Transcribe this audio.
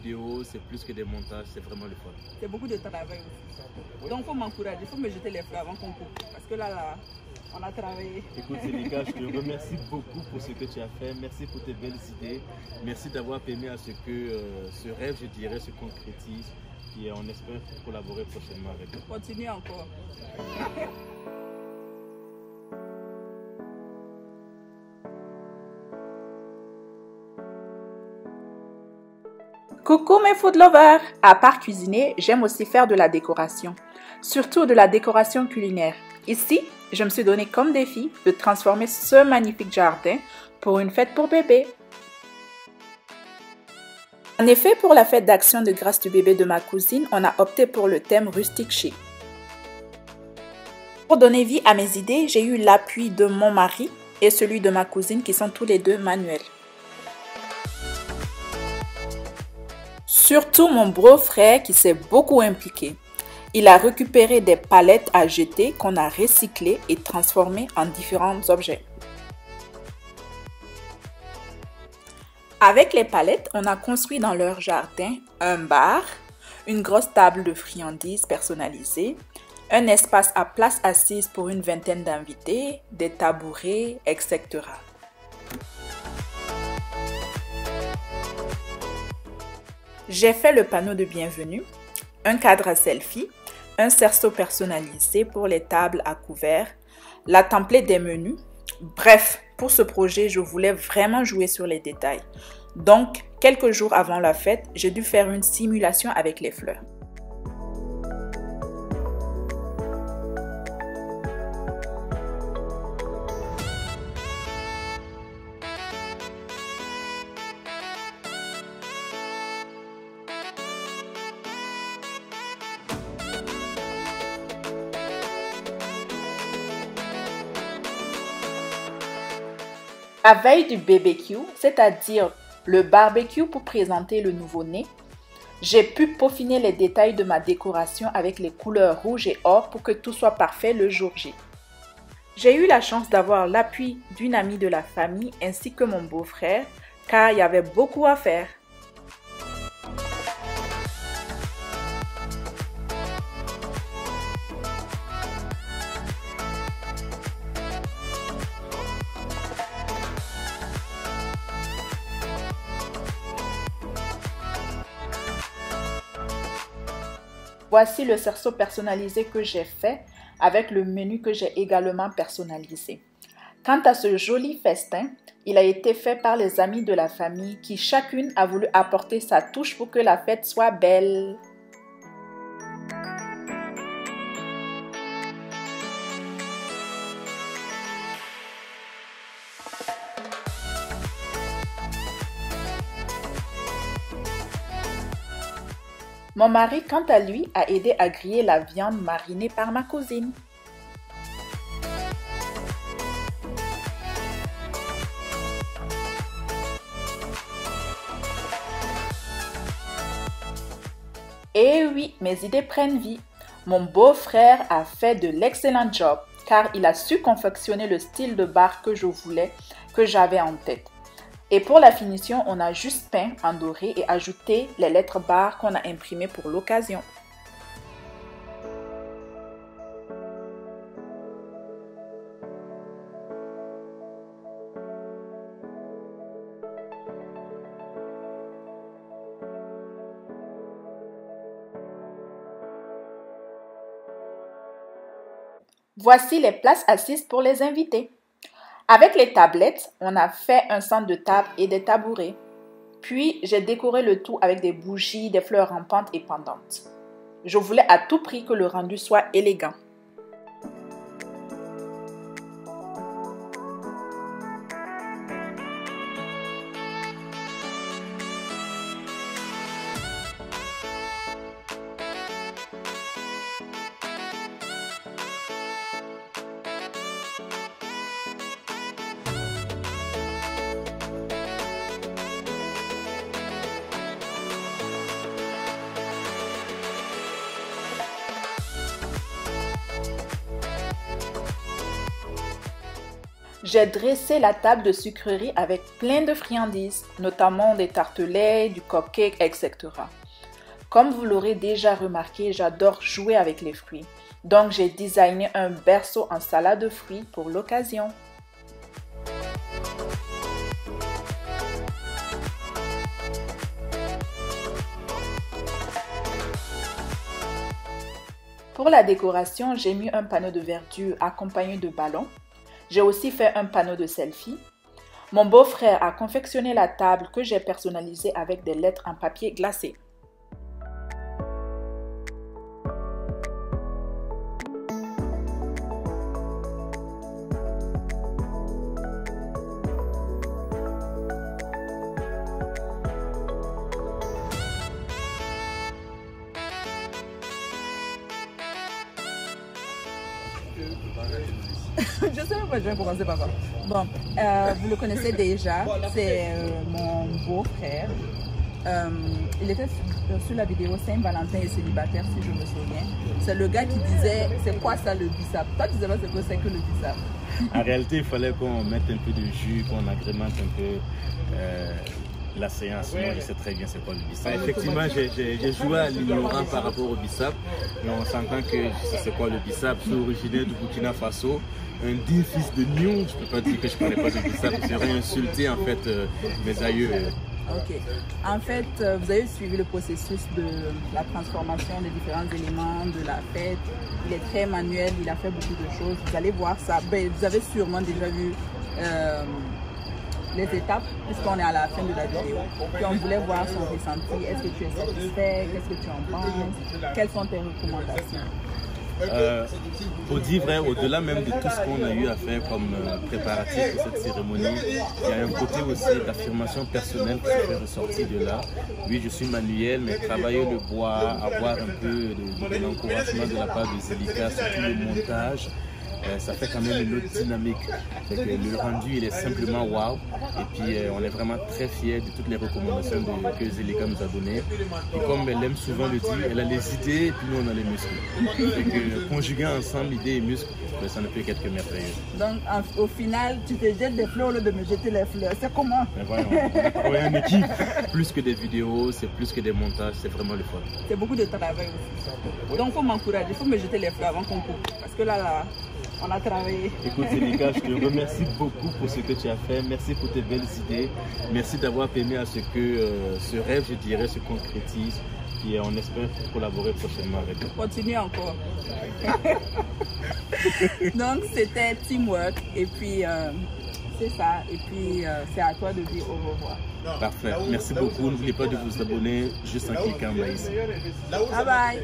vidéos, c'est plus que des montages, c'est vraiment le fun. C'est beaucoup de travail aussi. Oui. Donc il faut m'encourager, il faut me jeter les fleurs avant qu'on coupe. Parce que là, on a travaillé. Écoute Selika, je te remercie beaucoup pour ce que tu as fait. Merci pour tes belles idées. Merci d'avoir permis à ce que ce rêve, je dirais, se concrétise. Et on espère collaborer prochainement avec toi. Continue encore. Coucou mes food lovers! À part cuisiner, j'aime aussi faire de la décoration. Surtout de la décoration culinaire. Ici, je me suis donné comme défi de transformer ce magnifique jardin pour une fête pour bébé. En effet, pour la fête d'action de grâce du bébé de ma cousine, on a opté pour le thème rustique chic. Pour donner vie à mes idées, j'ai eu l'appui de mon mari et celui de ma cousine qui sont tous les deux manuels. Surtout mon beau-frère qui s'est beaucoup impliqué. Il a récupéré des palettes à jeter qu'on a recyclées et transformées en différents objets. Avec les palettes, on a construit dans leur jardin un bar, une grosse table de friandises personnalisée, un espace à place assise pour une vingtaine d'invités, des tabourets, etc. J'ai fait le panneau de bienvenue, un cadre à selfie, un cerceau personnalisé pour les tables à couvert, la template des menus. Bref, pour ce projet, je voulais vraiment jouer sur les détails. Donc, quelques jours avant la fête, j'ai dû faire une simulation avec les fleurs. La veille du BBQ, c'est-à-dire le barbecue pour présenter le nouveau-né, j'ai pu peaufiner les détails de ma décoration avec les couleurs rouge et or pour que tout soit parfait le jour J. J'ai eu la chance d'avoir l'appui d'une amie de la famille ainsi que mon beau-frère car il y avait beaucoup à faire. Voici le cerceau personnalisé que j'ai fait avec le menu que j'ai également personnalisé. Quant à ce joli festin, il a été fait par les amis de la famille qui chacune a voulu apporter sa touche pour que la fête soit belle. Mon mari, quant à lui, a aidé à griller la viande marinée par ma cousine. Et oui, mes idées prennent vie. Mon beau-frère a fait de l'excellent job car il a su confectionner le style de bar que je voulais, que j'avais en tête. Et pour la finition, on a juste peint en doré et ajouté les lettres barres qu'on a imprimées pour l'occasion. Voici les places assises pour les invités. Avec les tablettes, on a fait un centre de table et des tabourets. Puis, j'ai décoré le tout avec des bougies, des fleurs rampantes et pendantes. Je voulais à tout prix que le rendu soit élégant. j'ai dressé la table de sucrerie avec plein de friandises, notamment des tartelets, du cupcake, etc. Comme vous l'aurez déjà remarqué, j'adore jouer avec les fruits. Donc j'ai designé un berceau en salade de fruits pour l'occasion. Pour la décoration, j'ai mis un panneau de verdure accompagné de ballons. J'ai aussi fait un panneau de selfie. Mon beau-frère a confectionné la table que j'ai personnalisée avec des lettres en papier glacé. Je sais même pas, je vais commencer par quoi. Bon, vous le connaissez déjà, c'est mon beau-frère. Il était sur la vidéo Saint-Valentin et célibataire, si je me souviens. C'est le gars qui disait, c'est quoi ça le bissap? Toi, tu sais pas ce que c'est que le bissap? En réalité, il fallait qu'on mette un peu de jus, qu'on agrémente un peu la séance. Moi, je sais très bien c'est quoi le bissap. Effectivement, j'ai joué à l'ignorant par rapport au bissap. Mais on s'entend que je sais c'est quoi le bissap. Je suis originaire du Burkina Faso. Un digne fils de Nyon, je ne peux pas dire que je ne connais pas de bissap. J'aurais insulté en fait mes aïeux. Ok. En fait, vous avez suivi le processus de la transformation des différents éléments de la fête. Il est très manuel, il a fait beaucoup de choses. Vous allez voir ça. Ben, vous avez sûrement déjà vu les étapes, puisqu'on est à la fin de la vidéo. Puis on voulait voir son ressenti. Est-ce que tu es satisfait? Qu'est-ce que tu en penses? Quelles sont tes recommandations? Pour dire vrai, au-delà même de tout ce qu'on a eu à faire comme préparatif pour cette cérémonie, il y a un côté aussi d'affirmation personnelle qui se fait ressortir de là. Oui, je suis manuel, mais travailler le bois, avoir un peu de l'encouragement de la part de Zelika, surtout le montage, ça fait quand même une autre dynamique. Le rendu, il est simplement wow. Et puis, on est vraiment très fiers de toutes les recommandations que Zelika nous a données. Et comme elle aime souvent le dire, elle a les idées et puis nous, on a les muscles. Et que conjuguer ensemble idées et muscles, ça ne peut qu'être merveilleux. Donc, au final, tu te jettes des fleurs au lieu de me jeter les fleurs. C'est comment? Mais voyons, on a trouvé une équipe. Plus que des vidéos, c'est plus que des montages, c'est vraiment le fun. C'est beaucoup de travail aussi. Donc, il faut m'encourager, il faut me jeter les fleurs avant qu'on coupe. Parce que là, on a travaillé. Écoute, Zelika, je te remercie beaucoup pour ce que tu as fait. Merci pour tes belles idées. Merci d'avoir permis à ce que ce rêve, je dirais, se concrétise. Et on espère collaborer prochainement avec toi. Continue encore. Donc, c'était teamwork. Et puis, c'est ça. Et puis, c'est à toi de dire au revoir. Parfait. Merci beaucoup. N'oubliez pas de vous abonner juste en cliquant là ici. Bye bye.